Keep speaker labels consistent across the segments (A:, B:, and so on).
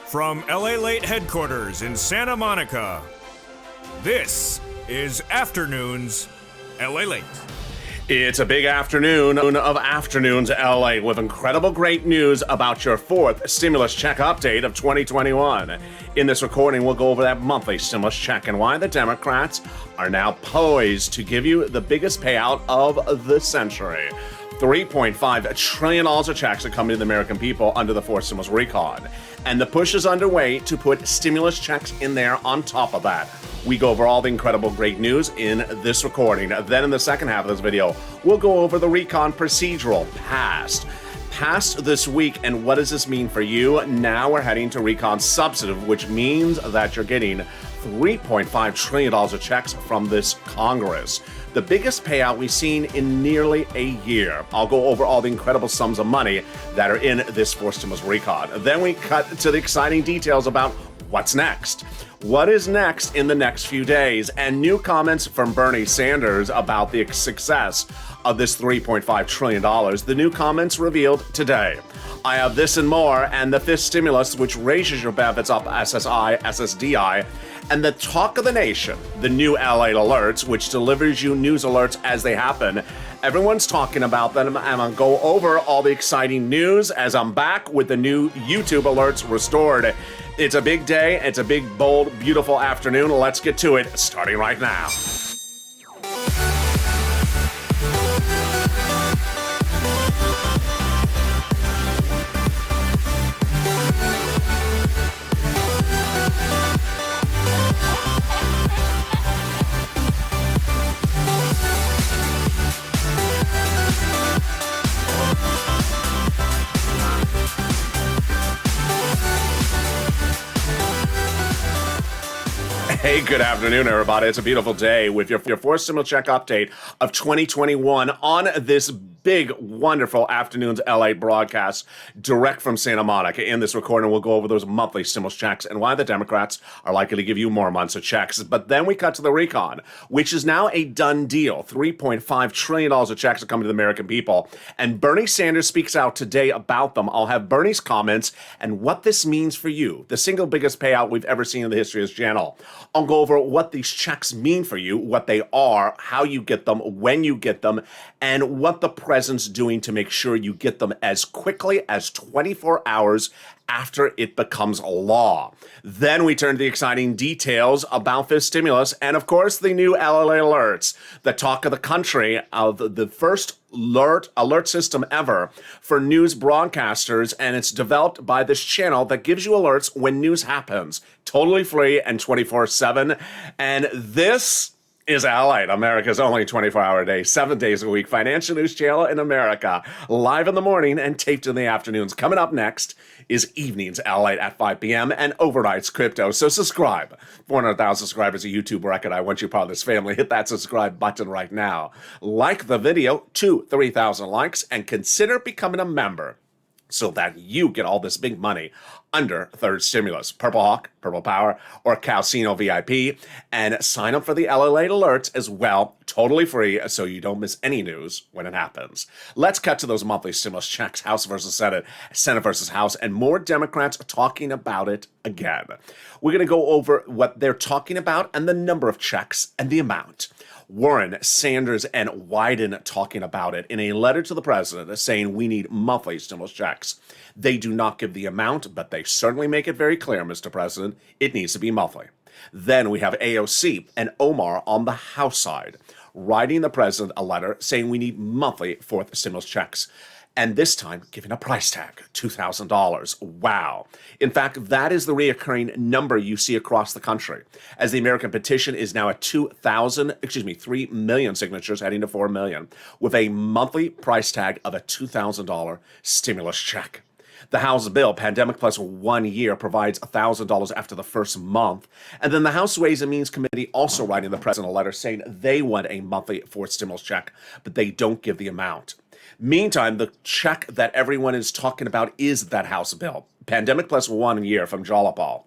A: From LALATE headquarters in Santa Monica, this is Afternoons LALATE.
B: It's a big afternoon of Afternoons LA with incredible great news about your fourth stimulus check update of 2021. In this recording, we'll go over that monthly stimulus check and why the Democrats are now poised to give you the biggest payout of the century. $3.5 trillion of checks are coming to the American people under the fourth stimulus recon. And the push is underway to put stimulus checks in there on top of that. We go over all the incredible great news in this recording. Then in the second half of this video, we'll go over the recon procedural passed this week, and what does this mean for you? Now we're heading to recon substantive, which means that you're getting $3.5 trillion of checks from this Congress. The biggest payout we've seen in nearly a year. I'll go over all the incredible sums of money that are in this fourth stimulus recon. Then we cut to the exciting details about what's next. What is next in the next few days? And new comments from Bernie Sanders about the success of this $3.5 trillion. The new comments revealed today. I have this and more, and the fifth stimulus, which raises your benefits up SSI, SSDI, and the talk of the nation, the new LA alerts, which delivers you news alerts as they happen. Everyone's talking about them. I'm going to go over all the exciting news as I'm back with the new YouTube alerts restored. It's a big day. It's a big, bold, beautiful afternoon. Let's get to it, starting right now. Hey, good afternoon, everybody. It's a beautiful day with your fourth stimulus check update of 2021 on this big, wonderful Afternoons LA broadcast direct from Santa Monica. In this recording, we'll go over those monthly stimulus checks and why the Democrats are likely to give you more months of checks. But then we cut to the recon, which is now a done deal. $3.5 trillion of checks are coming to the American people. And Bernie Sanders speaks out today about them. I'll have Bernie's comments and what this means for you. The single biggest payout we've ever seen in the history of this channel. I'll go over what these checks mean for you, what they are, how you get them, when you get them, and what the president's doing to make sure you get them as quickly as 24 hours after it becomes law. Then we turn to the exciting details about this stimulus and, of course, the new LA alerts, the talk of the country, of the first alert system ever for news broadcasters, and it's developed by this channel that gives you alerts when news happens, totally free and 24/7. And this is LALATE, America's only 24-hour day, 7 days a week financial news channel in America, live in the morning and taped in the afternoons. Coming up next is Evenings LALATE at 5 p.m. and Overnights Crypto. So subscribe. 400,000 subscribers, a YouTube record. I want you part of this family. Hit that subscribe button right now. Like the video, 3,000 likes, and consider becoming a member so that you get all this big money under third stimulus. Purple Hawk, Purple Power, or Calcino VIP. And sign up for the LALATE alerts as well, totally free, so you don't miss any news when it happens. Let's cut to those monthly stimulus checks, House versus Senate, Senate versus House, and more Democrats are talking about it again. We're going to go over what they're talking about and the number of checks and the amount. Warren, Sanders, and Wyden talking about it in a letter to the president saying we need monthly stimulus checks. They do not give the amount, but they certainly make it very clear, Mr. President, it needs to be monthly. Then we have AOC and Omar on the House side, writing the president a letter saying we need monthly fourth stimulus checks. And this time, giving a price tag, $2,000. Wow. In fact, that is the reoccurring number you see across the country, as the American petition is now at 3 million signatures, heading to 4 million, with a monthly price tag of a $2,000 stimulus check. The House bill, Pandemic Plus 1 year, provides $1,000 after the first month. And then the House Ways and Means Committee also writing the president a letter saying they want a monthly fourth stimulus check, but they don't give the amount. Meantime, the check that everyone is talking about is that House bill, Pandemic Plus 1 year from Jalopal,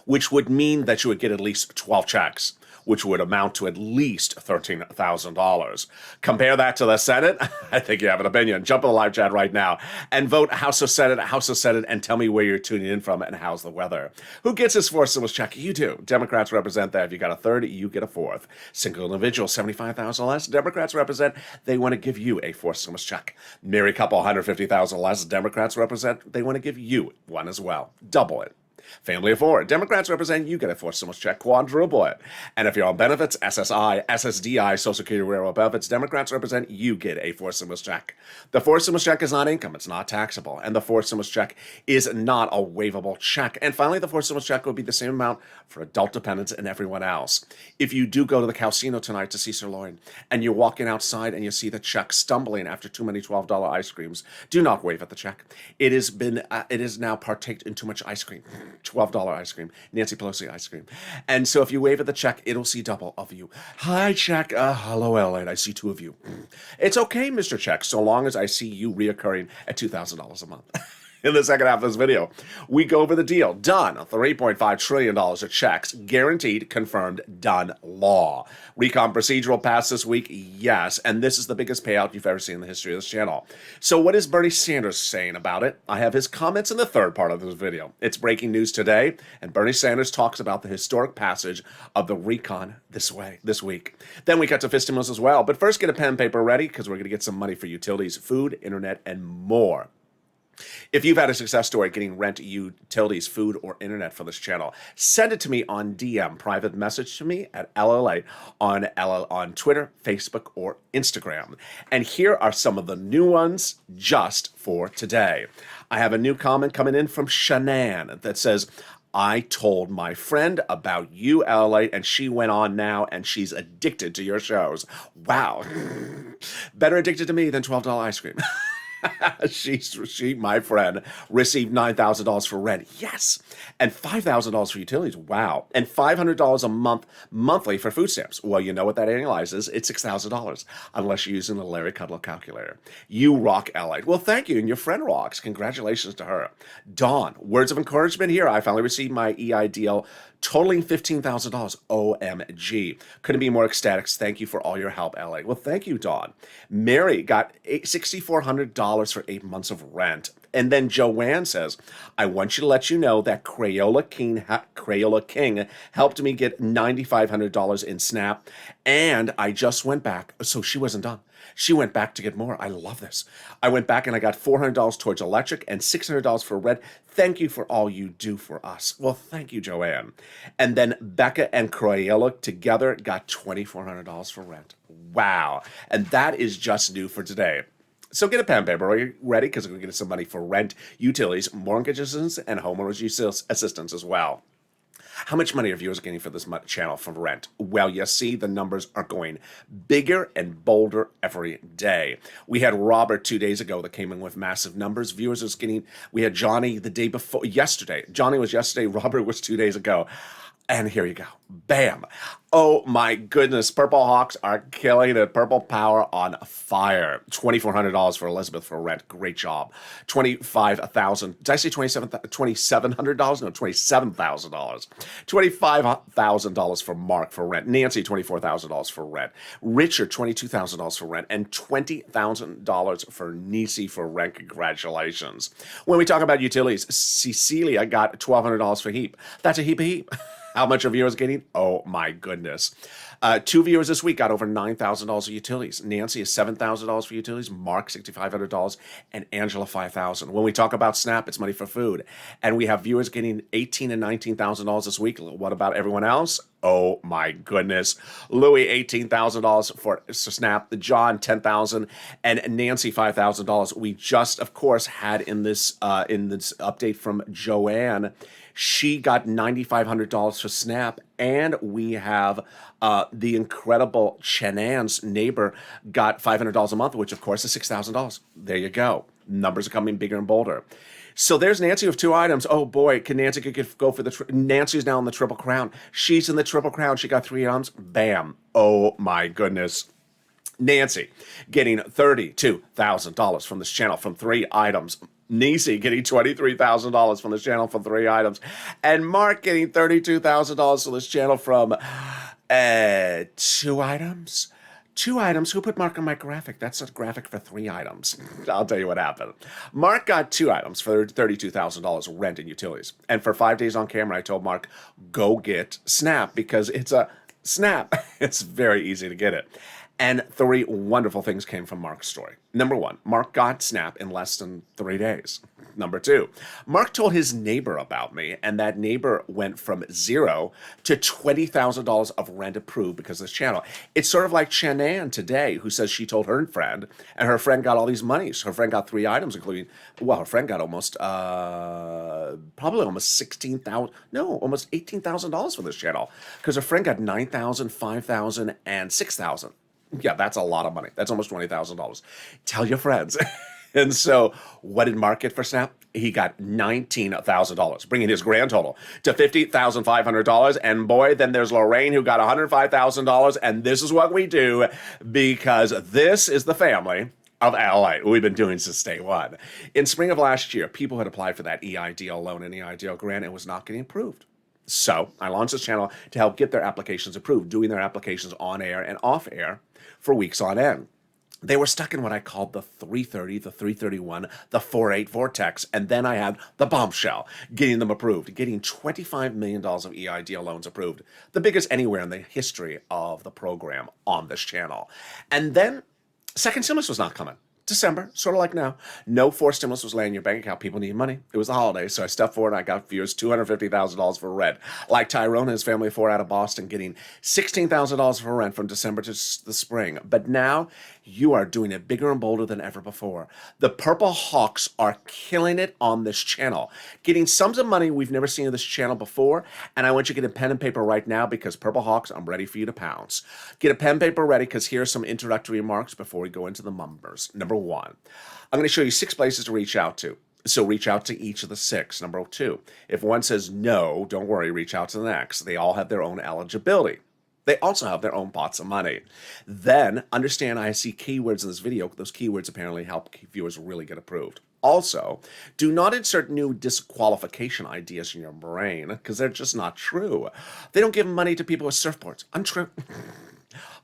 B: which would mean that you would get at least 12 checks. which would amount to at least $13,000. Compare that to the Senate. I think you have an opinion. Jump in the live chat right now and vote House or Senate, and tell me where you're tuning in from and how's the weather. Who gets his fourth stimulus check? You do. Democrats represent that. If you got a third, you get a fourth. Single individual, $75,000 less. Democrats represent, they want to give you a fourth stimulus check. Married couple, $150,000 less. Democrats represent, they want to give you one as well. Double it. Family of four, Democrats represent, you get a fourth stimulus check, quadruple it. And if you're on benefits, SSI, SSDI, Social Security Railroad benefits, Democrats represent, you get a fourth stimulus check. The fourth stimulus check is not income, it's not taxable. And the fourth stimulus check is not a waivable check. And finally, the fourth stimulus check will be the same amount for adult dependents and everyone else. If you do go to the casino tonight to see Sirloin, and you're walking outside and you see the check stumbling after too many $12 ice creams, do not wave at the check. It is now partaked in too much ice cream. $12 ice cream, Nancy Pelosi ice cream. And so if you wave at the check, it'll see double of you. Hi, check. Hello, LA. I see two of you. It's okay, Mr. Check, so long as I see you reoccurring at $2,000 a month. In the second half of this video, we go over the deal. Done. $3.5 trillion of checks. Guaranteed, confirmed, done. Law. Recon procedural passed this week? Yes. And this is the biggest payout you've ever seen in the history of this channel. So what is Bernie Sanders saying about it? I have his comments in the third part of this video. It's breaking news today, and Bernie Sanders talks about the historic passage of the recon this week. Then we got to Fistimals as well. But first, get a pen and paper ready, because we're going to get some money for utilities, food, internet, and more. If you've had a success story getting rent, utilities, food, or internet for this channel, send it to me on DM, private message to me at LALATE on Twitter, Facebook, or Instagram. And here are some of the new ones just for today. I have a new comment coming in from Shanann that says, I told my friend about you, LALATE, and she went on now, and she's addicted to your shows. Better addicted to me than $12 ice cream. She, my friend, received $9,000 for rent. Yes. And $5,000 for utilities. Wow. And $500 a month, monthly for food stamps. Well, you know what that annualizes? It's $6,000, unless you're using the Larry Kudlow calculator. You rock, LA. Well, thank you. And your friend rocks. Congratulations to her. Dawn, words of encouragement here. I finally received my EIDL totaling $15,000. OMG. Couldn't be more ecstatic. Thank you for all your help, LA. Well, thank you, Dawn. Mary got $6,400 for 8 months of rent. And then Joanne says, I want you to let you know that Crayola King helped me get $9,500 in SNAP. And I just went back. So she wasn't done. She went back to get more. I love this. I went back and I got $400 towards electric and $600 for rent. Thank you for all you do for us. Well, thank you, Joanne. And then Becca and Crayola together got $2,400 for rent. Wow. And that is just new for today. So get a pen and paper ready, because we're going to get some money for rent, utilities, mortgage assistance, and homeowners assistance as well. How much money are viewers getting for this channel from rent? Well, you see, the numbers are going bigger and bolder every day. We had Robert 2 days ago that came in with massive numbers. Viewers are getting, we had Johnny the day before, yesterday. Johnny was yesterday, Robert was 2 days ago. And here you go. Bam. Oh my goodness. Purple Hawks are killing it. Purple Power on fire. $2,400 for Elizabeth for rent. Great job. $25,000. Did I say $2,700? No, $27,000. $25,000 for Mark for rent. Nancy, $24,000 for rent. Richard, $22,000 for rent. And $20,000 for Nisi for rent. Congratulations. When we talk about utilities, Cecilia got $1,200 for heap. That's a heap. How much are viewers getting? Oh my goodness. 2 viewers this week got over $9,000 of utilities. Nancy is $7,000 for utilities. Mark, $6,500. And Angela, $5,000. When we talk about SNAP, it's money for food. And we have viewers getting $18,000 and $19,000 this week. What about everyone else? Oh my goodness. Louis, $18,000 for SNAP. John, $10,000. And Nancy, $5,000. We just, of course, had in this update from Joanne, she got $9,500 for SNAP, and we have the incredible Shanann's neighbor got $500 a month, which of course is $6,000. There you go. Numbers are coming bigger and bolder. So there's Nancy with 2 items. Oh boy, can Nancy go for the Nancy's now in the Triple Crown. She's in the Triple Crown. She got 3 items. Bam. Oh my goodness. Nancy getting $32,000 from this channel from 3 items. Nisi getting $23,000 from this channel from 3 items. And Mark getting $32,000 from this channel from Two items. Two items. Who put Mark on my graphic? That's a graphic for 3 items. I'll tell you what happened. Mark got 2 items for $32,000 rent and utilities. And for 5 days on camera, I told Mark, go get Snap because it's a Snap. It's very easy to get it. And 3 wonderful things came from Mark's story. Number 1, Mark got Snap in less than 3 days. Number 2, Mark told his neighbor about me, and that neighbor went from 0 to $20,000 of rent approved because of this channel. It's sort of like Shanann today, who says she told her friend, and her friend got all these monies. Her friend got 3 items, including, well, her friend got almost, probably almost almost $18,000 for this channel, because her friend got $9,000, $5,000, and $6,000. Yeah, that's a lot of money. That's almost $20,000. Tell your friends. And so what did Mark get for Snap? He got $19,000, bringing his grand total to $50,500. And boy, then there's Lorraine, who got $105,000. And this is what we do because this is the family of LALATE we've been doing since day one. In spring of last year, people had applied for that EIDL loan and EIDL grant and was not getting approved. So I launched this channel to help get their applications approved, doing their applications on air and off air for weeks on end. They were stuck in what I called the 330, the 331, the 48 vortex, and then I had the bombshell, getting them approved, getting $25 million of EIDL loans approved, the biggest anywhere in the history of the program on this channel. And then second stimulus was not coming. December, sort of like now. No fourth stimulus was laying in your bank account. People need money. It was the holidays, so I stepped forward and I got viewers $250,000 for rent. Like Tyrone and his family of 4 out of Boston getting $16,000 for rent from December to the spring. But now you are doing it bigger and bolder than ever before. The Purple Hawks are killing it on this channel, getting sums of money we've never seen on this channel before. And I want you to get a pen and paper right now because Purple Hawks, I'm ready for you to pounce. Get a pen and paper ready because here are some introductory remarks before we go into the numbers. Number 1, I'm going to show you 6 places to reach out to. So reach out to each of the 6. Number 2, if one says no, don't worry, reach out to the next. They all have their own eligibility. They also have their own pots of money. Then understand I see keywords in this video. Those keywords apparently help viewers really get approved. Also, do not insert new disqualification ideas in your brain because they're just not true. They don't give money to people with surfboards. Untrue.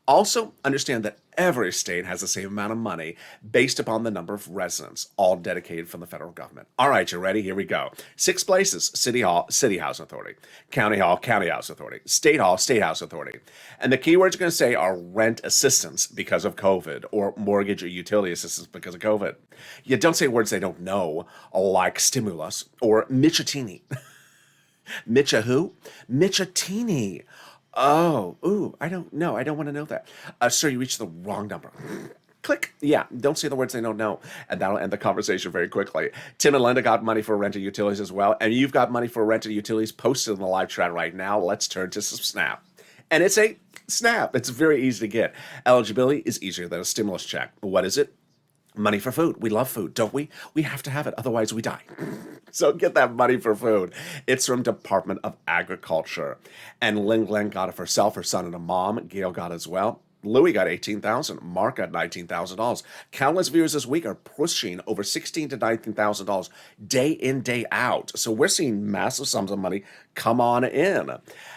B: Also, understand that every state has the same amount of money based upon the number of residents, all dedicated from the federal government. All right, you ready? Here we go. 6 places: City Hall, City House Authority; County Hall, County House Authority; State Hall, State House Authority. And the keywords you're going to say are rent assistance because of COVID, or mortgage or utility assistance because of COVID. You don't say words they don't know, like stimulus or Mitchatini. Mitcha who? Mitchatini. Oh, ooh, I don't know. I don't want to know that. Sir, you reached the wrong number. Click. Yeah, don't say the words they don't know. And that'll end the conversation very quickly. Tim and Linda got money for rent and utilities as well. And you've got money for rent and utilities posted in the live chat right now. Let's turn to some Snap. And it's a Snap. It's very easy to get. Eligibility is easier than a stimulus check. What is it? Money for food. We love food, don't we? We have to have it, otherwise we die. So get that money for food. It's from Department of Agriculture. And Lynn Glenn got it for herself, her son, and a mom. Gail got it as well. Louis got $18,000. Mark got $19,000. Countless viewers this week are pushing over $16,000 to $19,000 day in, day out. So we're seeing massive sums of money come on in.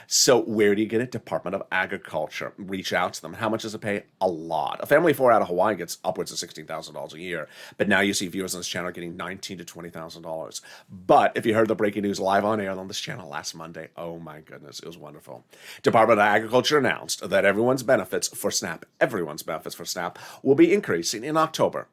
B: So where do you get it? Department of Agriculture. Reach out to them. How much does it pay? A lot. A family of 4 out of Hawaii gets upwards of $16,000 a year. But now you see viewers on this channel getting $19,000 to $20,000. But if you heard the breaking news live on air on this channel last Monday, oh my goodness, it was wonderful. Department of Agriculture announced that everyone's benefits for Snap will be increasing in October.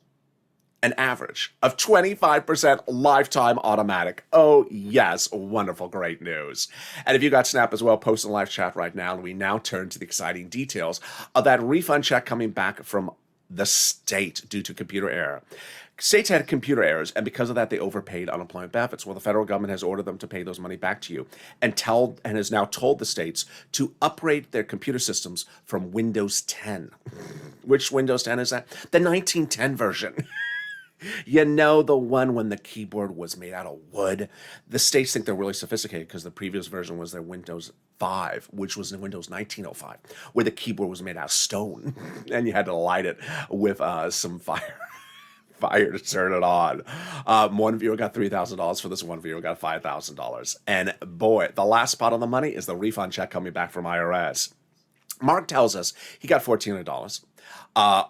B: An average of 25% lifetime automatic. Oh, yes. Wonderful. Great news. And if you got Snap as well, post in the live chat right now. And we now turn to the exciting details of that refund check coming back from the state due to computer error. States had computer errors, and because of that, they overpaid unemployment benefits. Well, the federal government has ordered them to pay those money back to you and has now told the states to upgrade their computer systems from Windows 10. Which Windows 10 is that? The 1910 version. You know, the one when the keyboard was made out of wood. The states think they're really sophisticated because the previous version was their Windows 5, which was in Windows 1905, where the keyboard was made out of stone, and you had to light it with some fire to turn it on. One viewer got $3,000 for this. One viewer got $5,000. And boy, the last spot on the money is the refund check coming back from IRS. Mark tells us he got $1,400.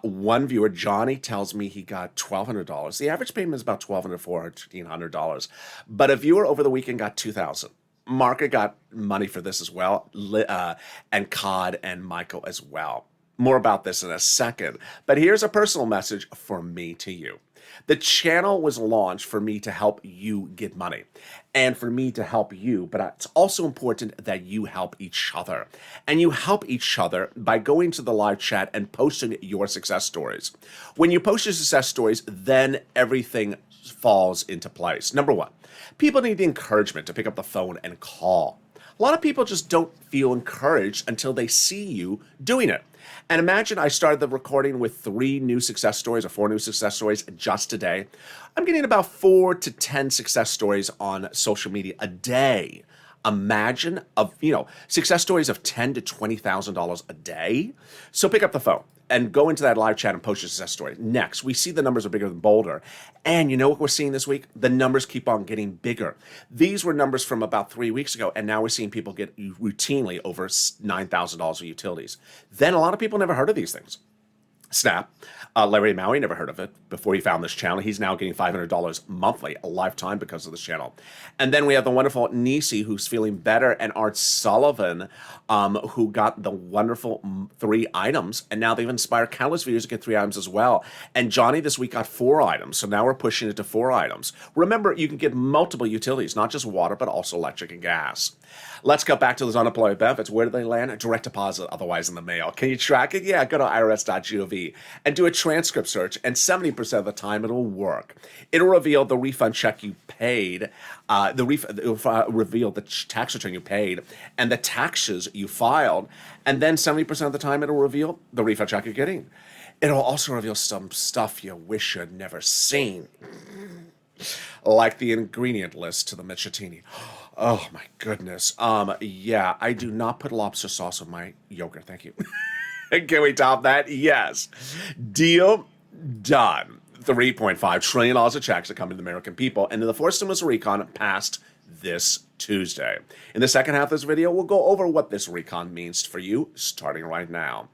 B: One viewer, Johnny, tells me he got $1,200. The average payment is about $1,200 to $1,400. But a viewer over the weekend got $2,000. Mark got money for this as well, and Cod and Michael as well. More about this in a second. But here's a personal message from me to you. The channel was launched for me to help you get money and for me to help you, but it's also important that you help each other. And you help each other by going to the live chat and posting your success stories. When you post your success stories, then everything falls into place. Number one, people need the encouragement to pick up the phone and call. A lot of people just don't feel encouraged until they see you doing it. And imagine I started the recording with 3 new success stories or 4 new success stories just today. I'm getting about 4 to 10 success stories on social media a day. Imagine success stories of $10,000 to $20,000 a day. So pick up the phone and go into that live chat and post your success story. Next, we see the numbers are bigger than bolder. And you know what we're seeing this week? The numbers keep on getting bigger. These were numbers from about 3 weeks ago, and now we're seeing people get routinely over $9,000 of utilities. Then a lot of people never heard of these things. Snap. Larry Maui never heard of it before he found this channel. He's now getting $500 monthly, a lifetime because of this channel. And then we have the wonderful Nisi, who's feeling better, and Art Sullivan, who got the wonderful 3 items. And now they've inspired countless viewers to get 3 items as well. And Johnny this week got 4 items. So now we're pushing it to 4 items. Remember, you can get multiple utilities, not just water, but also electric and gas. Let's go back to those unemployment benefits. Where do they land? Direct deposit, otherwise in the mail. Can you track it? Yeah, go to irs.gov and do a transcript search, and 70% of the time it'll work. It'll reveal the refund check you paid, it'll reveal the tax return you paid, and the taxes you filed, and then 70% of the time it'll reveal the refund check you're getting. It'll also reveal some stuff you wish you'd never seen, like the ingredient list to the Michatini. Oh my goodness. Yeah, I do not put lobster sauce on my yogurt. Thank you. Can we top that? Yes. Deal done. $3.5 trillion of checks are coming to the American people, and the fourth stimulus recon passed this Tuesday. In the second half of this video, we'll go over what this recon means for you, starting right now.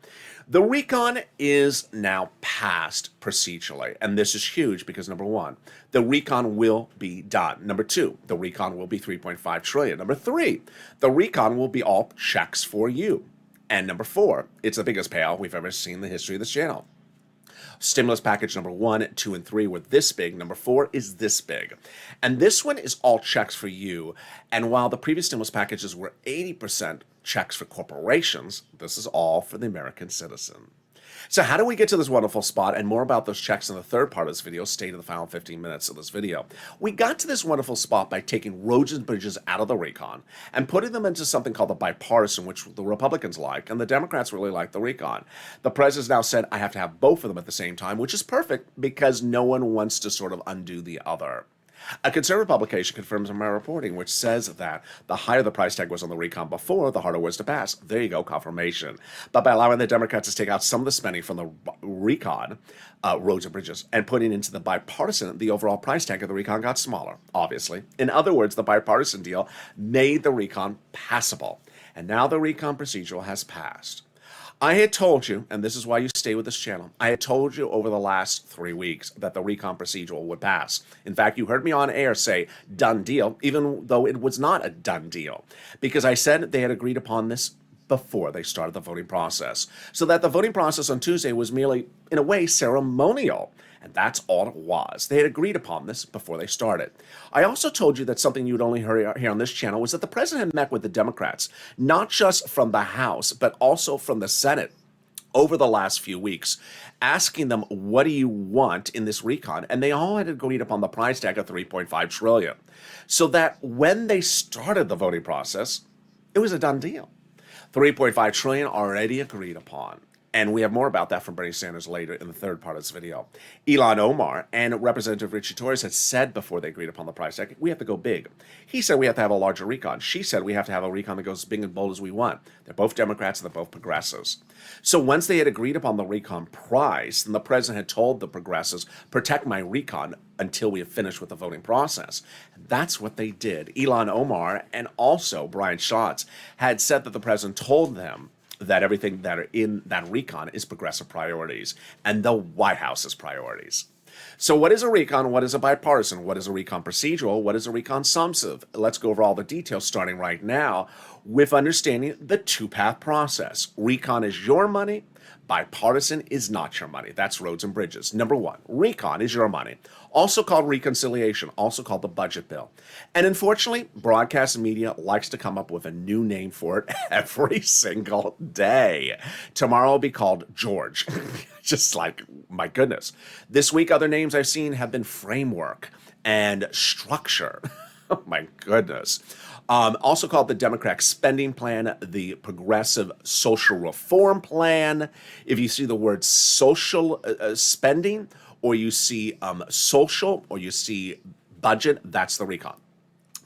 B: The recon is now passed procedurally, and this is huge because, number one, the recon will be done. Number two, the recon will be $3.5 trillion. Number three, the recon will be all checks for you. And number four, it's the biggest payout we've ever seen in the history of this channel. Stimulus package number 1, 2, and 3 were this big. Number 4 is this big. And this one is all checks for you. And while the previous stimulus packages were 80% checks for corporations, this is all for the American citizen. So how do we get to this wonderful spot? And more about those checks in the third part of this video. Stay to the final 15 minutes of this video. We got to this wonderful spot by taking roads and bridges out of the recon and putting them into something called the bipartisan, which the Republicans like, and the Democrats really like the recon. The president's now said, I have to have both of them at the same time, which is perfect because no one wants to sort of undo the other. A conservative publication confirms in my reporting, which says that the higher the price tag was on the recon before, the harder it was to pass. There you go, confirmation. But by allowing the Democrats to take out some of the spending from the recon, roads and bridges, and putting into the bipartisan, the overall price tag of the recon got smaller, obviously. In other words, the bipartisan deal made the recon passable. And now the recon procedural has passed. I had told you, and this is why you stay with this channel, I had told you over the last 3 weeks that the recon procedural would pass. In fact, you heard me on air say, done deal, even though it was not a done deal, because I said they had agreed upon this before they started the voting process. So that the voting process on Tuesday was merely, in a way, ceremonial. And that's all it was. They had agreed upon this before they started. I also told you that something you'd only hear on this channel was that the president had met with the Democrats, not just from the House, but also from the Senate over the last few weeks, asking them, what do you want in this recon? And they all had agreed upon the price tag of $3.5 trillion. So that when they started the voting process, it was a done deal. $3.5 trillion already agreed upon. And we have more about that from Bernie Sanders later in the third part of this video. Ilhan Omar and Representative Richie Torres had said before they agreed upon the price tag, we have to go big. He said we have to have a larger recon. She said we have to have a recon that goes as big and bold as we want. They're both Democrats and they're both progressives. So once they had agreed upon the recon price, then the president had told the progressives, protect my recon until we have finished with the voting process. That's what they did. Ilhan Omar and also Brian Schatz had said that the president told them that everything that are in that recon is progressive priorities and the White House's priorities. So what is a recon? What is a bipartisan? What is a recon procedural? What is a recon substantive? Let's go over all the details starting right now with understanding the two-path process. Recon is your money. Bipartisan is not your money. That's roads and bridges. Number one, recon is your money, also called reconciliation, also called the budget bill. And unfortunately, broadcast media likes to come up with a new name for it every single day. Tomorrow will be called George. Just like, my goodness. This week, other names I've seen have been framework and structure. Oh my goodness. Also called the Democratic Spending Plan, the Progressive Social Reform Plan. If you see the word social spending, or you see social, or you see budget, that's the recon.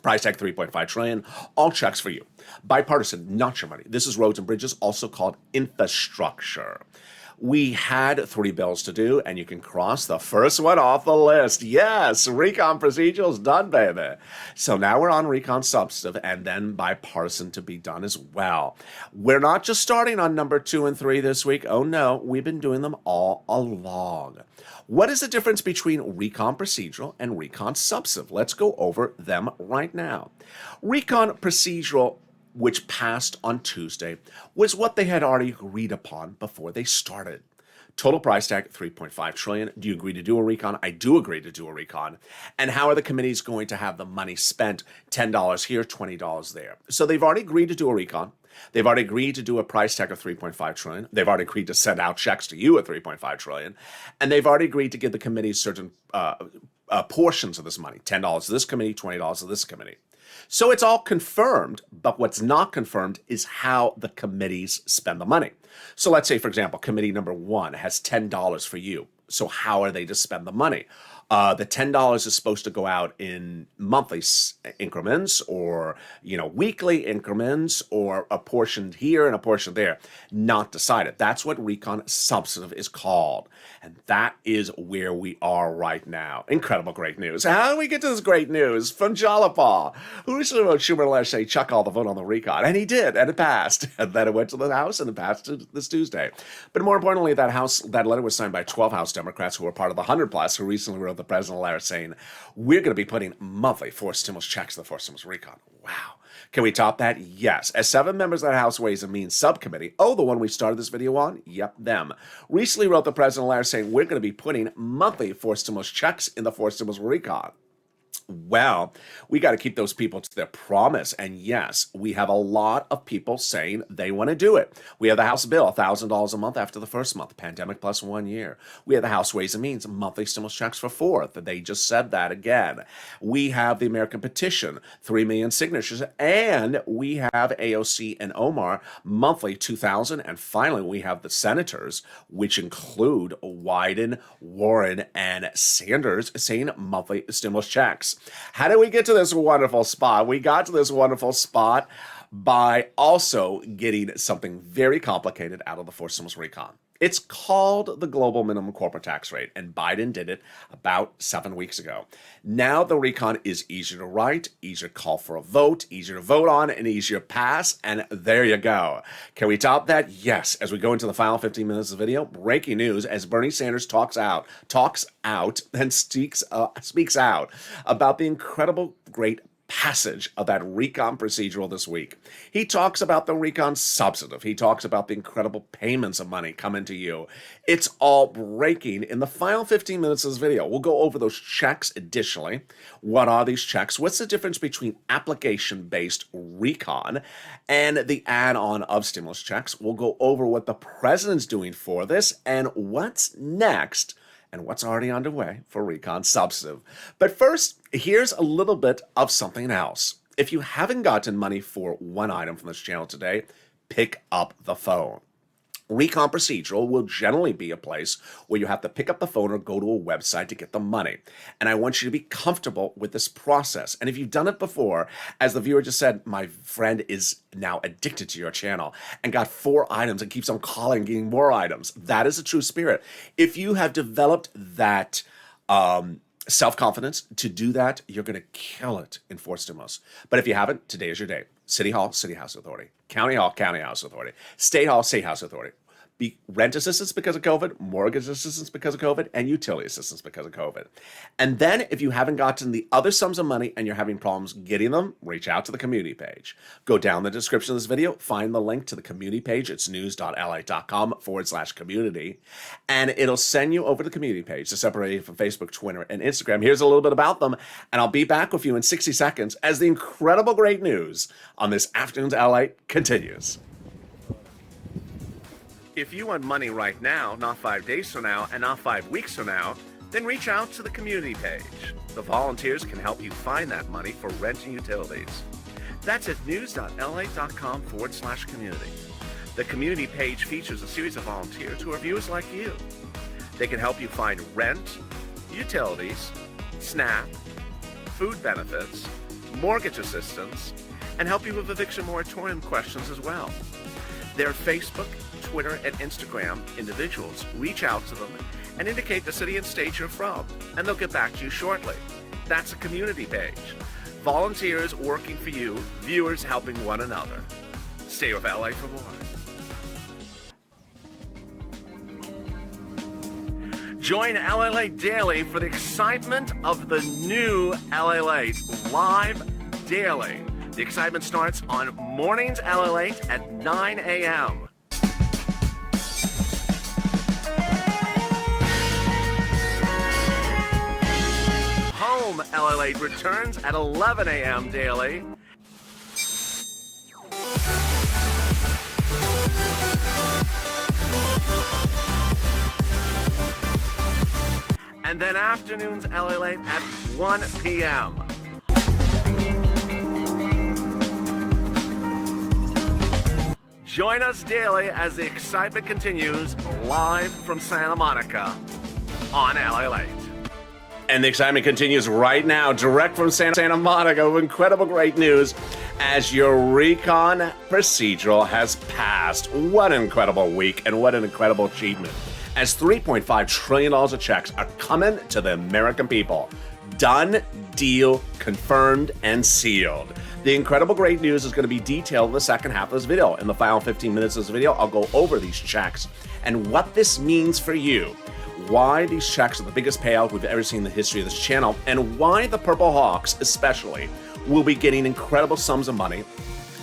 B: Price tag 3.5 trillion, all checks for you. Bipartisan, not your money. This is roads and bridges, also called infrastructure. We had 3 bills to do, and you can cross the first one off the list. Yes, recon procedural's done, baby. So now we're on recon substantive, and then bipartisan to be done as well. We're not just starting on number 2 and 3 this week. Oh no, we've been doing them all along. What is the difference between recon procedural and recon substantive? Let's go over them right now. Recon procedural, which passed on Tuesday, was what they had already agreed upon before they started. Total price tag, 3.5 trillion. Do you agree to do a recon? I do agree to do a recon. And how are the committees going to have the money spent? $10 here, $20 there. So they've already agreed to do a recon. They've already agreed to do a price tag of 3.5 trillion. They've already agreed to send out checks to you at 3.5 trillion. And they've already agreed to give the committees certain portions of this money. $10 to this committee, $20 to this committee. So it's all confirmed, but what's not confirmed is how the committees spend the money. So let's say, for example, committee number 1 has $10 for you. So how are they to spend the money? The $10 is supposed to go out in monthly increments, or weekly increments, or a portion here and a portion there. Not decided. That's what recon substantive is called. And that is where we are right now. Incredible great news. How do we get to this great news? From Jalapa, who recently wrote Schumer letter saying Chuck all the vote on the recon. And he did, and it passed. And then it went to the House, and it passed this Tuesday. But more importantly, that letter was signed by 12 House Democrats who were part of the 100 plus, who recently wrote the president a letter saying, we're going to be putting monthly forced stimulus checks to the forced stimulus recon. Wow. Can we top that? Yes. As 7 members of the House Ways and Means Subcommittee, the one we started this video on, yep, them, recently wrote the president a letter saying we're going to be putting monthly forced stimulus checks in the forced stimulus recon. Well, we got to keep those people to their promise. And yes, we have a lot of people saying they want to do it. We have the House bill, $1,000 a month after the first month, pandemic plus 1 year. We have the House Ways and Means, monthly stimulus checks for 4th. They just said that again. We have the American petition, 3 million signatures. And we have AOC and Omar, monthly 2,000. And finally, we have the senators, which include Wyden, Warren, and Sanders, saying monthly stimulus checks. How did we get to this wonderful spot? We got to this wonderful spot by also getting something very complicated out of the forced stimulus recon. It's called the global minimum corporate tax rate, and Biden did it about 7 weeks ago. Now the recon is easier to write, easier to call for a vote, easier to vote on, and easier to pass, and there you go. Can we top that? Yes. As we go into the final 15 minutes of the video, breaking news as Bernie Sanders talks out and speaks out about the incredible great passage of that recon procedural this week. He talks about the recon substantive. He talks about the incredible payments of money coming to you. It's all breaking in the final 15 minutes of this video. We'll go over those checks additionally. What are these checks? What's the difference between application-based recon and the add-on of stimulus checks? We'll go over what the president's doing for this and what's next and what's already underway for recon substantive. But first, here's a little bit of something else. If you haven't gotten money for one item from this channel today, pick up the phone. Recon procedural will generally be a place where you have to pick up the phone or go to a website to get the money. And I want you to be comfortable with this process. And if you've done it before, as the viewer just said, my friend is now addicted to your channel and got 4 items and keeps on calling and getting more items. That is a true spirit. If you have developed that self-confidence to do that, you're going to kill it in forced stimulus. But if you haven't, today is your day. City Hall, City House Authority. County Hall, County House Authority. State Hall, State House Authority. Rent assistance because of COVID, mortgage assistance because of COVID, and utility assistance because of COVID. And then if you haven't gotten the other sums of money and you're having problems getting them, reach out to the community page. Go down the description of this video, find the link to the community page. It's news.lalate.com/community. And it'll send you over to the community page to separate it from Facebook, Twitter, and Instagram. Here's a little bit about them. And I'll be back with you in 60 seconds as the incredible great news on this afternoon's LA continues. If you want money right now, not 5 days from now, and not 5 weeks from now, then reach out to the community page. The volunteers can help you find that money for rent and utilities. That's at news.lalate.com/community. The community page features a series of volunteers who are viewers like you. They can help you find rent, utilities, SNAP, food benefits, mortgage assistance, and help you with eviction moratorium questions as well. Their Facebook, Twitter, and Instagram individuals reach out to them and indicate the city and state you're from, and they'll get back to you shortly. That's a community page. Volunteers working for you, viewers helping one another. Stay with LA for more. Join LALATE Daily for the excitement of the new LALATE live daily. The excitement starts on mornings LALATE at 9 a.m. Home LALATE returns at 11 a.m. daily. And then afternoons LALATE at 1 p.m. Join us daily as the excitement continues live from Santa Monica on LALATE. And the excitement continues right now, direct from Santa Monica, with incredible great news as your recon procedural has passed. What an incredible week and what an incredible achievement. As $3.5 trillion of checks are coming to the American people. Done, deal, confirmed, and sealed. The incredible great news is going to be detailed in the second half of this video. In the final 15 minutes of this video, I'll go over these checks and what this means for you. Why these checks are the biggest payout we've ever seen in the history of this channel, and why the Purple Hawks especially will be getting incredible sums of money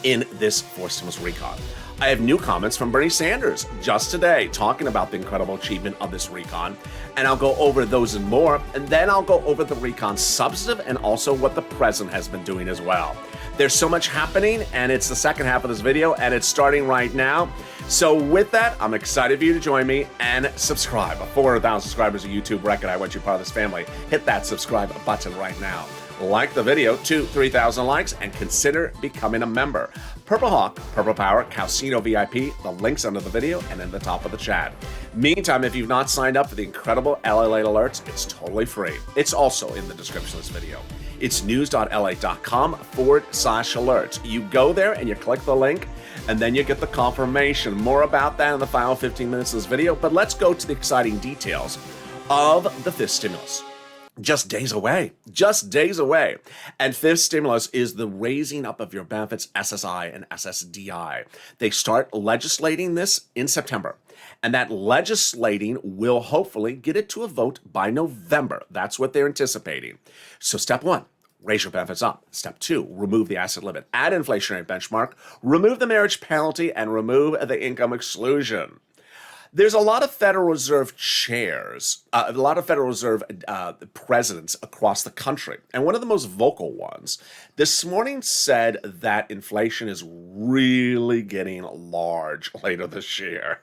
B: in this forced stimulus recon. I have new comments from Bernie Sanders just today talking about the incredible achievement of this recon, and I'll go over those and more, and then I'll go over the recon substantive and also what the president has been doing as well. There's so much happening, and it's the second half of this video, and it's starting right now. So with that, I'm excited for you to join me and subscribe. 400,000 subscribers, a YouTube record. I want you part of this family. Hit that subscribe button right now. Like the video to 3,000 likes and consider becoming a member. Purple Hawk, Purple Power, Calcino VIP, the links under the video and in the top of the chat. Meantime, if you've not signed up for the incredible LALATE alerts, it's totally free. It's also in the description of this video. It's news.lalate.com/alerts. You go there and you click the link, and then you get the confirmation. More about that in the final 15 minutes of this video, but let's go to the exciting details of the fifth stimulus. Just days away. And fifth stimulus is the raising up of your benefits, SSI and SSDI. They start legislating this in September. And that legislating will hopefully get it to a vote by November. That's what they're anticipating. So step one, raise your benefits up. Step two, remove the asset limit, add inflationary benchmark, remove the marriage penalty, and remove the income exclusion. There's a lot of Federal Reserve chairs, a lot of Federal Reserve presidents across the country. And one of the most vocal ones this morning said that inflation is really getting large later this year.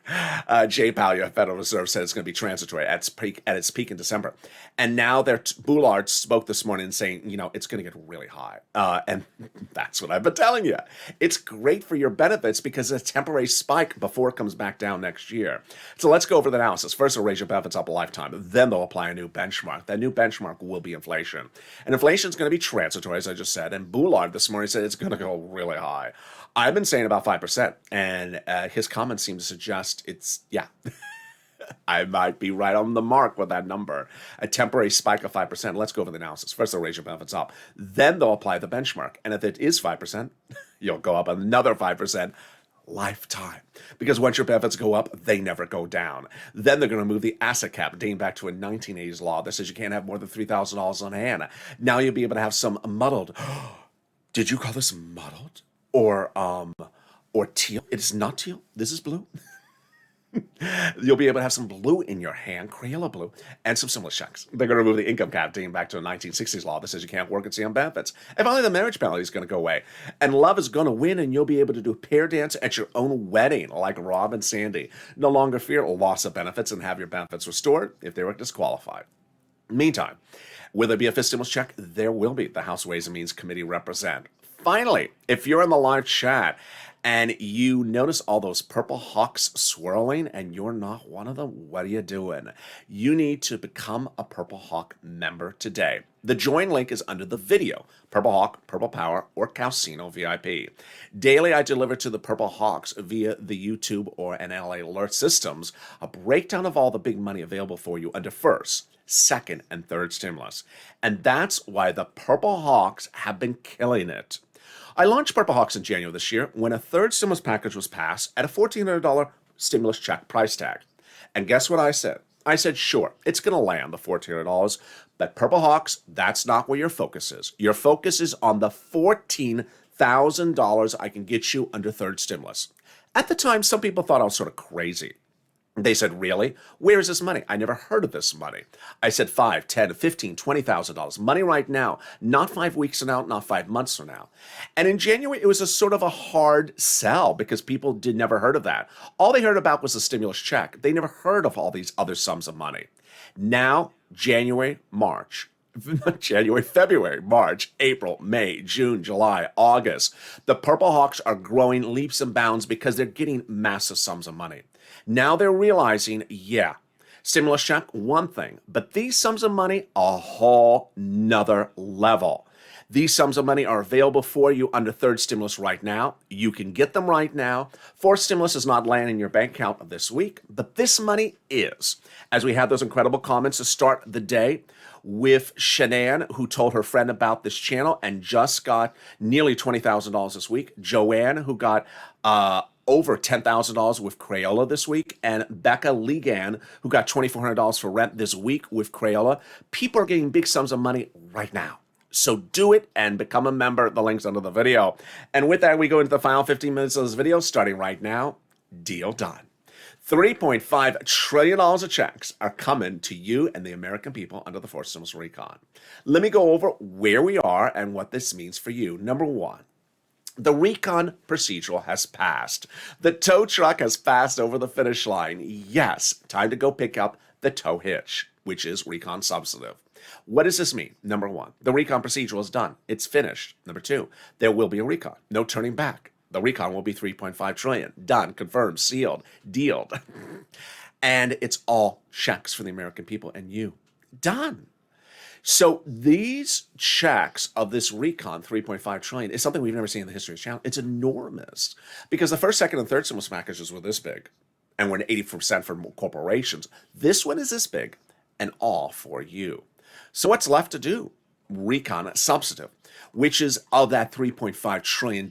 B: Jay Powell, Federal Reserve, said it's going to be transitory at its peak in December. And now Boulard spoke this morning saying, it's going to get really high. And that's what I've been telling you. It's great for your benefits because it's a temporary spike before it comes back down next year. So let's go over the analysis. First, they'll raise your benefits up a lifetime. Then they'll apply a new benchmark. That new benchmark will be inflation. And inflation is going to be transitory, as I just said. And Boulard this morning said it's going to go really high. I've been saying about 5%. And his comments seem to suggest it's. I might be right on the mark with that number. A temporary spike of 5%. Let's go over the analysis. First, they'll raise your benefits up. Then they'll apply the benchmark. And if it is 5%, you'll go up another 5% lifetime. Because once your benefits go up, they never go down. Then they're going to move the asset cap, dating back to a 1980s law that says you can't have more than $3,000 on hand. Now you'll be able to have some muddled. Did you call this muddled? Or teal? It is not teal. This is blue. You'll be able to have some blue in your hand, Crayola blue, and some stimulus checks. They're going to remove the income cap dating back to a 1960s law that says you can't work and stay on benefits. And finally, the marriage penalty is going to go away. And love is going to win, and you'll be able to do a pair dance at your own wedding, like Rob and Sandy. No longer fear loss of benefits and have your benefits restored if they were disqualified. Meantime, will there be a fifth stimulus check? There will be. The House Ways and Means Committee represent. Finally, if you're in the live chat and you notice all those purple hawks swirling and you're not one of them, what are you doing? You need to become a Purple Hawk member today. The join link is under the video. Purple Hawk, Purple Power, or Calcino VIP. Daily, I deliver to the Purple Hawks via the YouTube or NLA alert systems a breakdown of all the big money available for you under first, second, and third stimulus. And that's why the Purple Hawks have been killing it. I launched Purple Hawks in January this year when a third stimulus package was passed at a $1,400 stimulus check price tag. And guess what I said? I said, sure, it's going to land the $1,400, but Purple Hawks, that's not where your focus is. Your focus is on the $14,000 I can get you under third stimulus. At the time, some people thought I was sort of crazy. They said, really? Where is this money? I never heard of this money. I said $5, $10, $15, $20,000. Money right now, not 5 weeks from now, not 5 months from now. And in January, it was a sort of a hard sell because people never heard of that. All they heard about was the stimulus check. They never heard of all these other sums of money. Now, January, February, March, April, May, June, July, August. The Purple Hawks are growing leaps and bounds because they're getting massive sums of money. Now they're realizing, yeah, stimulus check, one thing, but these sums of money, a whole nother level. These sums of money are available for you under third stimulus right now. You can get them right now. Fourth stimulus is not landing in your bank account this week, but this money is. As we had those incredible comments to start the day with Shanann, who told her friend about this channel and just got nearly $20,000 this week. Joanne, who got over $10,000 with Crayola this week, and Becca Legan, who got $2,400 for rent this week with Crayola. People are getting big sums of money right now. So do it and become a member. The link's under the video. And with that, we go into the final 15 minutes of this video, starting right now. Deal done. $3.5 trillion of checks are coming to you and the American people under the fourth stimulus recon. Let me go over where we are and what this means for you. Number one, the recon procedural has passed. The tow truck has passed over the finish line. Yes, time to go pick up the tow hitch, which is recon substantive. What does this mean? Number one, the recon procedural is done. It's finished. Number two, there will be a recon. No turning back. The recon will be $3.5 trillion. Done, confirmed, sealed, dealed. And it's all checks for the American people and you. Done. So these checks of this recon, $3.5 trillion, is something we've never seen in the history of the channel. It's enormous because the first, second, and third stimulus packages were this big, and we're at 80% for corporations. This one is this big, and all for you. So what's left to do? Recon substantive, which is of that $3.5 trillion,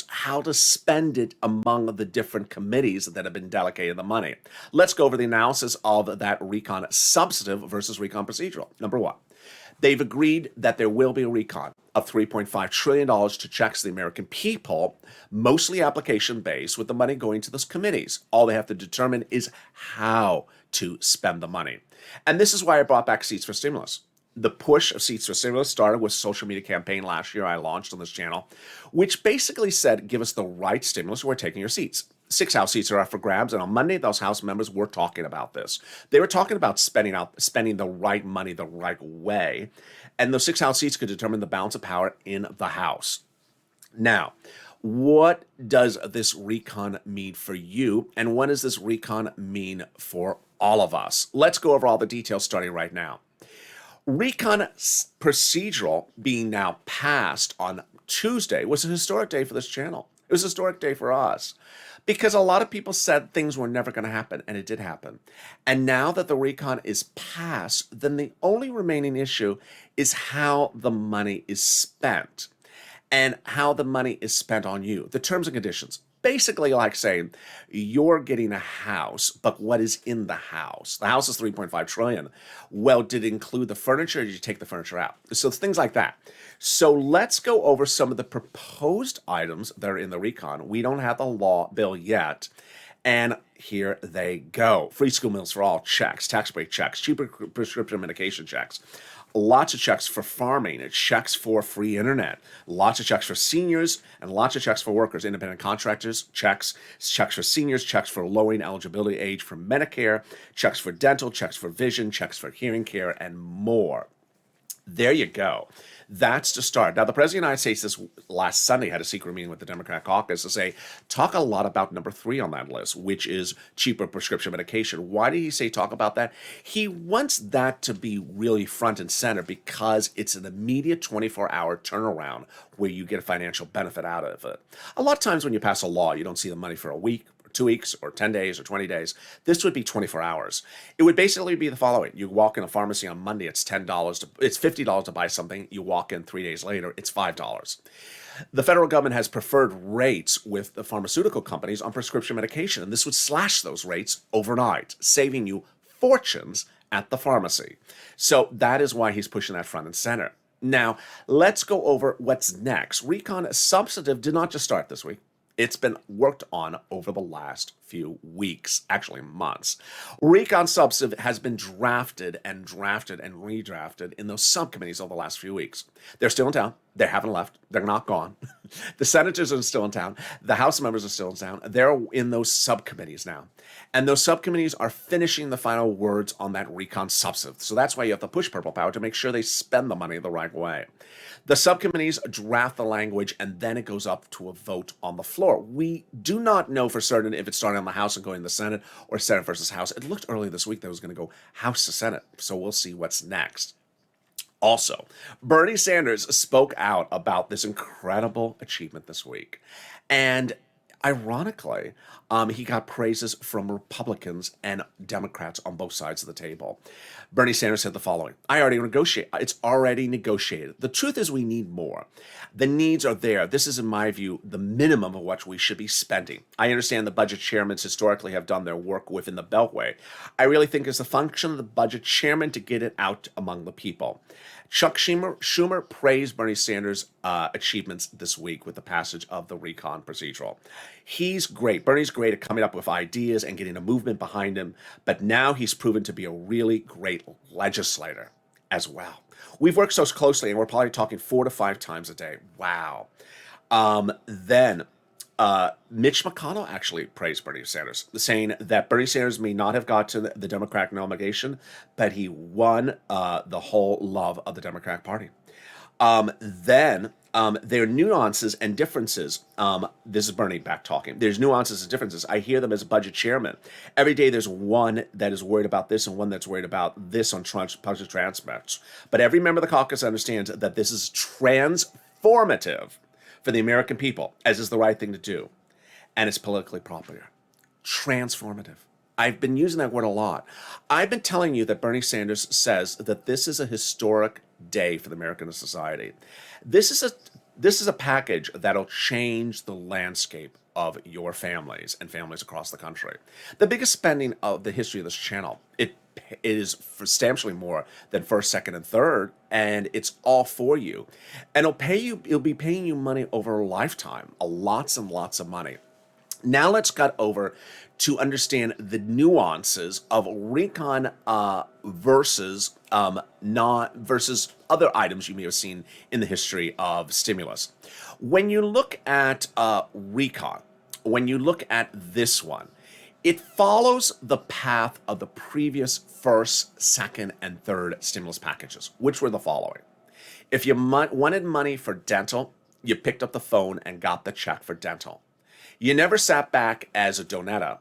B: how to spend it among the different committees that have been delegated the money. Let's go over the analysis of that recon substantive versus recon procedural. Number one, they've agreed that there will be a recon of $3.5 trillion to checks the American people, mostly application-based, with the money going to those committees. All they have to determine is how to spend the money. And this is why I brought back Seats for Stimulus. The push of Seats for Stimulus started with a social media campaign last year I launched on this channel, which basically said, give us the right stimulus, we're taking your seats. 6 House seats are up for grabs, and on Monday, those House members were talking about this. They were talking about spending the right money the right way, and those 6 House seats could determine the balance of power in the House. Now, what does this recon mean for you, and what does this recon mean for all of us? Let's go over all the details starting right now. Recon procedural being now passed on Tuesday was a historic day for this channel. It was a historic day for us because a lot of people said things were never going to happen, and it did happen. And now that the recon is passed, then the only remaining issue is how the money is spent and how the money is spent on you. The terms and conditions. Basically, like saying you're getting a house, but what is in the house? The house is 3.5 trillion. Well, did it include the furniture, or did you take the furniture out? So things like that. So let's go over some of the proposed items that are in the recon. We don't have the law bill yet. And here they go. Free school meals for all, checks. Tax break checks. Cheaper prescription medication checks. Lots of checks for farming, checks for free internet, lots of checks for seniors, and lots of checks for workers, independent contractors, checks for seniors, checks for lowering eligibility age for Medicare, checks for dental, checks for vision, checks for hearing care, and more. There you go. That's to start. Now, the President of the United States this last Sunday had a secret meeting with the Democrat caucus to say, talk a lot about number 3 on that list, which is cheaper prescription medication. Why did he say talk about that? He wants that to be really front and center because it's an immediate 24-hour turnaround where you get a financial benefit out of it. A lot of times when you pass a law, you don't see the money for a week, 2 weeks or 10 days or 20 days. This would be 24 hours. It would basically be the following. You walk in a pharmacy on Monday, it's $50 to buy something. You walk in 3 days later, it's $5. The federal government has preferred rates with the pharmaceutical companies on prescription medication, and this would slash those rates overnight, saving you fortunes at the pharmacy. So that is why he's pushing that front and center. Now, let's go over what's next. Recon substantive did not just start this week. It's been worked on over the last few weeks, actually months. Recon substantive has been drafted and redrafted in those subcommittees over the last few weeks. They're still in town. They haven't left. They're not gone. The senators are still in town. The House members are still in town. They're in those subcommittees now. And those subcommittees are finishing the final words on that recon substantive. So that's why you have to push purple power to make sure they spend the money the right way. The subcommittees draft the language, and then it goes up to a vote on the floor. We do not know for certain if it's starting on the House and going to the Senate or Senate versus House. It looked early this week that it was going to go House to Senate, so we'll see what's next. Also, Bernie Sanders spoke out about this incredible achievement this week. And ironically, he got praises from Republicans and Democrats on both sides of the table. Bernie Sanders said the following: It's already negotiated. The truth is we need more. The needs are there. This is, in my view, the minimum of what we should be spending. I understand the budget chairmen historically have done their work within the Beltway. I really think it's the function of the budget chairman to get it out among the people. Chuck Schumer praised Bernie Sanders' achievements this week with the passage of the recon procedural. He's great. Bernie's great at coming up with ideas and getting a movement behind him, but now he's proven to be a really great legislator as well. We've worked so closely, and we're probably talking 4 to 5 times a day. Wow. Mitch McConnell actually praised Bernie Sanders, saying that Bernie Sanders may not have got to the Democratic nomination, but he won the whole love of the Democratic Party. There are nuances and differences. This is Bernie back talking. There's nuances and differences. I hear them as a budget chairman. Every day there's one that is worried about this and one that's worried about this on budget transfers. But every member of the caucus understands that this is transformative for the American people, as is the right thing to do. And it's politically popular. Transformative. I've been using that word a lot. I've been telling you that Bernie Sanders says that this is a historic day for the American society. This is a package that'll change the landscape of your families and families across the country. The biggest spending of the history of this channel. It is substantially more than first, second, and third, and it's all for you. And it'll be paying you money over a lifetime, lots and lots of money. Now let's cut over to understand the nuances of recon versus other items you may have seen in the history of stimulus. When you look at recon, when you look at this one, it follows the path of the previous first, second, and third stimulus packages, which were the following. If you wanted money for dental, you picked up the phone and got the check for dental. You never sat back as a donetta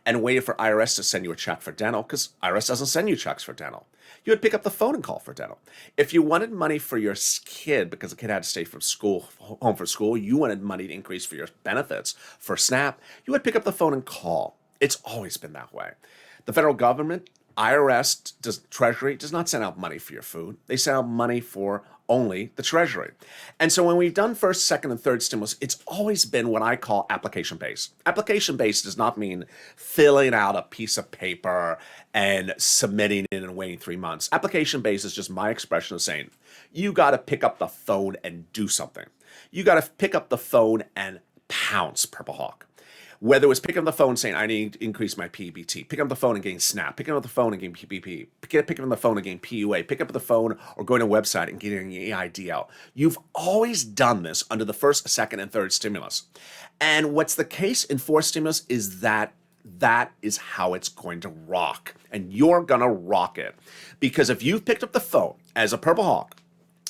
B: and waited for IRS to send you a check for dental, because IRS doesn't send you checks for dental. You would pick up the phone and call for dental. If you wanted money for your kid because the kid had to stay from school, home for school, you wanted money to increase for your benefits for SNAP, you would pick up the phone and call. It's always been that way. The federal government, IRS, Treasury, does not send out money for your food. They send out money for only the Treasury. And so when we've done first, second, and third stimulus, it's always been what I call application-based. Application-based does not mean filling out a piece of paper and submitting it and waiting 3 months. Application-based is just my expression of saying, you got to pick up the phone and do something. You got to pick up the phone and pounce, Purple Hawk. Whether it was picking up the phone saying, I need to increase my PBT, picking up the phone and getting SNAP, picking up the phone and getting PPP, picking up the phone and getting PUA, picking up the phone or going to a website and getting an EID out. You've always done this under the first, second, and third stimulus. And what's the case in fourth stimulus is that is how it's going to rock. And you're going to rock it. Because if you've picked up the phone as a Purple Hawk,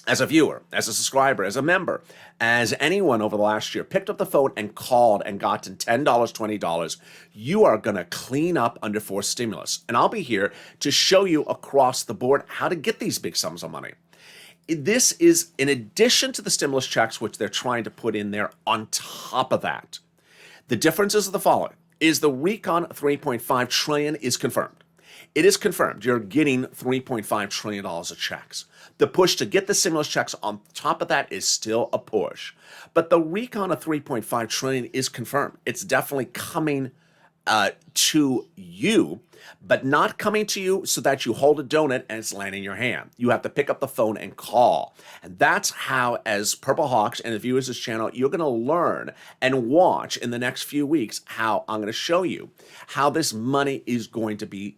B: as a viewer, as a subscriber, as a member, as anyone over the last year, picked up the phone and called and gotten $10, $20, you are going to clean up under fourth stimulus. And I'll be here to show you across the board how to get these big sums of money. This is in addition to the stimulus checks, which they're trying to put in there on top of that. The differences are the following. Is the recon $3.5 trillion is confirmed. It is confirmed you're getting $3.5 trillion of checks. The push to get the stimulus checks on top of that is still a push. But the recon of $3.5 trillion is confirmed. It's definitely coming to you, but not coming to you so that you hold a donut and it's landing in your hand. You have to pick up the phone and call. And that's how, as Purple Hawks and the viewers of this channel, you're going to learn and watch in the next few weeks how I'm going to show you how this money is going to be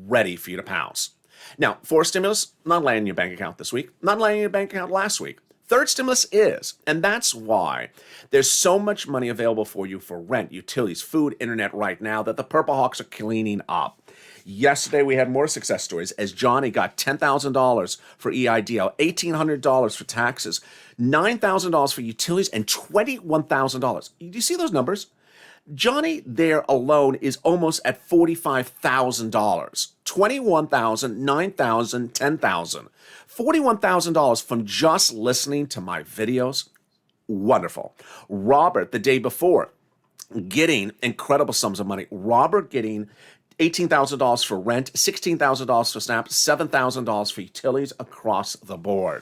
B: ready for you to pounce. Now, fourth stimulus, not landing in your bank account this week, not landing in your bank account last week. Third stimulus is, and that's why there's so much money available for you for rent, utilities, food, internet right now that the Purple Hawks are cleaning up. Yesterday, we had more success stories as Johnny got $10,000 for EIDL, $1,800 for taxes, $9,000 for utilities, and $21,000. Do you see those numbers? Johnny there alone is almost at $45,000. $21,000, $9,000, $10,000. $41,000 from just listening to my videos. Wonderful. Robert, the day before, getting incredible sums of money. Robert getting $18,000 for rent, $16,000 for SNAP, $7,000 for utilities across the board.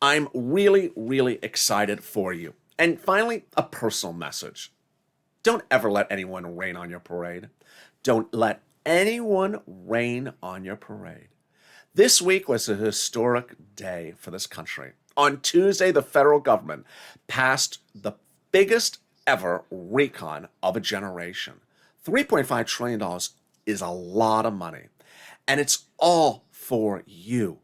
B: I'm really, really excited for you. And finally, a personal message. Don't ever let anyone rain on your parade. Don't let anyone rain on your parade. This week was a historic day for this country. On Tuesday, the federal government passed the biggest ever recon of a generation. $3.5 trillion is a lot of money, and it's all for you.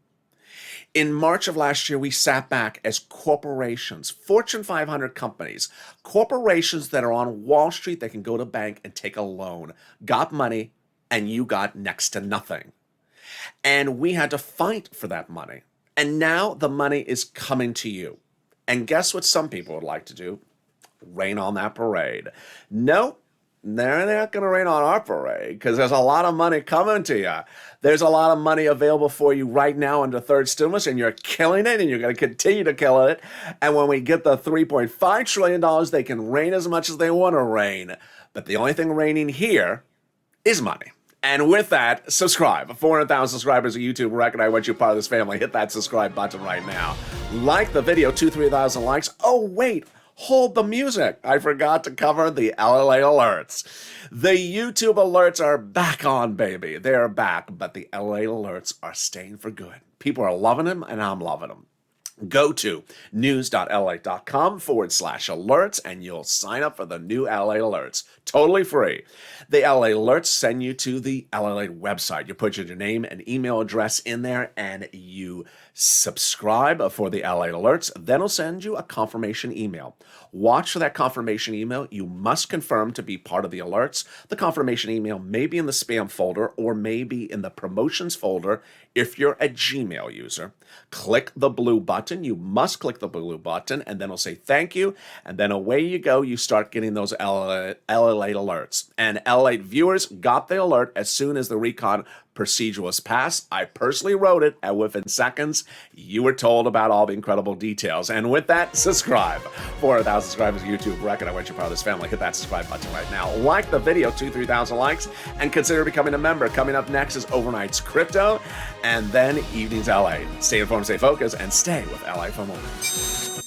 B: In March of last year, we sat back as corporations, Fortune 500 companies, corporations that are on Wall Street that can go to a bank and take a loan, got money, and you got next to nothing. And we had to fight for that money. And now the money is coming to you. And guess what some people would like to do? Rain on that parade. No, they're not going to rain on our parade because there's a lot of money coming to you. There's a lot of money available for you right now under third stimulus, and you're killing it, and you're going to continue to kill it. And when we get the $3.5 trillion, they can rain as much as they want to rain. But the only thing raining here is money. And with that, subscribe. 400,000 subscribers on YouTube record. I want you part of this family. Hit that subscribe button right now. Like the video, 2,000-3,000 likes. Oh, wait. Hold the music. I forgot to cover the LALATE alerts. The YouTube alerts are back on, baby. They're back, but the LALATE alerts are staying for good. People are loving them, and I'm loving them. Go to news.lalate.com/alerts and you'll sign up for the new LALATE alerts. Totally free. The LALATE alerts send you to the LALATE website. You put your name and email address in there and you subscribe for the LALATE alerts. Then it'll send you a confirmation email. Watch for that confirmation email. You must confirm to be part of the alerts. The confirmation email may be in the spam folder or may be in the promotions folder if you're a Gmail user. Click the blue button button. You must click the blue button, and then it'll say thank you, and then away you go. You start getting those LALATE alerts. And LALATE viewers got the alert as soon as the recon procedure was passed. I personally wrote it, and within seconds, you were told about all the incredible details. And with that, subscribe. 400,000 subscribers, YouTube record. I want you part of this family. Hit that subscribe button right now. Like the video, 2,000-3,000 likes, and consider becoming a member. Coming up next is Overnight's Crypto, and then Evening's LA. Stay informed, stay focused, and stay with LA for more.